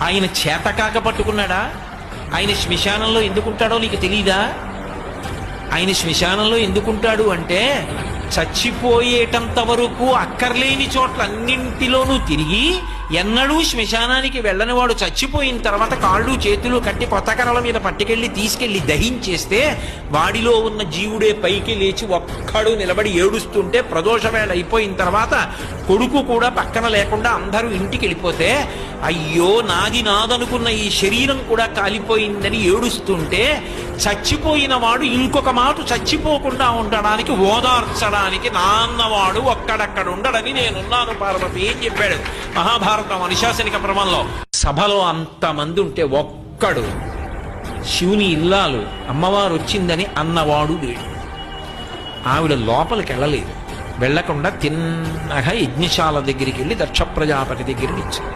ఆయన చేతకాక పట్టుకున్నాడా? ఆయన శ్మశానంలో ఎందుకుంటాడో నీకు తెలీదా? ఆయన శ్మశానంలో ఎందుకుంటాడు అంటే, చచ్చిపోయేటంత వరకు అక్కర్లేని చోట్లన్నింటిలోనూ తిరిగి ఎన్నడూ శ్మశానానికి వెళ్ళని వాడు చచ్చిపోయిన తర్వాత కాళ్ళు చేతులు కట్టి కొత్త కర్రల మీద పట్టుకెళ్ళి తీసుకెళ్లి దహించేస్తే వాడిలో ఉన్న జీవుడే పైకి లేచి ఒక్కడు నిలబడి ఏడుస్తుంటే ప్రదోషవేళ అయిపోయిన తర్వాత కొడుకు కూడా పక్కన లేకుండా అందరూ ఇంటికి వెళ్ళిపోతే అయ్యో నాది నాదనుకున్న ఈ శరీరం కూడా కాలిపోయిందని ఏడుస్తుంటే చచ్చిపోయిన వాడు ఇంకొక మాట చచ్చిపోకుండా ఉండడానికి ఓదార్చడానికి నాన్నవాడు ఒక్కడక్కడ ఉండడని నేనున్నాను పార్వతి అని చెప్పాడు మహాభారతం అనుశాసనిక పర్వంలో. సభలో అంతమంది ఉంటే ఒక్కడు శివుని ఇల్లాలు అమ్మవారు వచ్చిందని అన్నవాడు లేడు. ఆవిడ లోపలికి వెళ్ళలేదు. వెళ్లకుండా తిన్నగా యజ్ఞశాల దగ్గరికి వెళ్ళి దక్ష ప్రజాపతి దగ్గర నించుని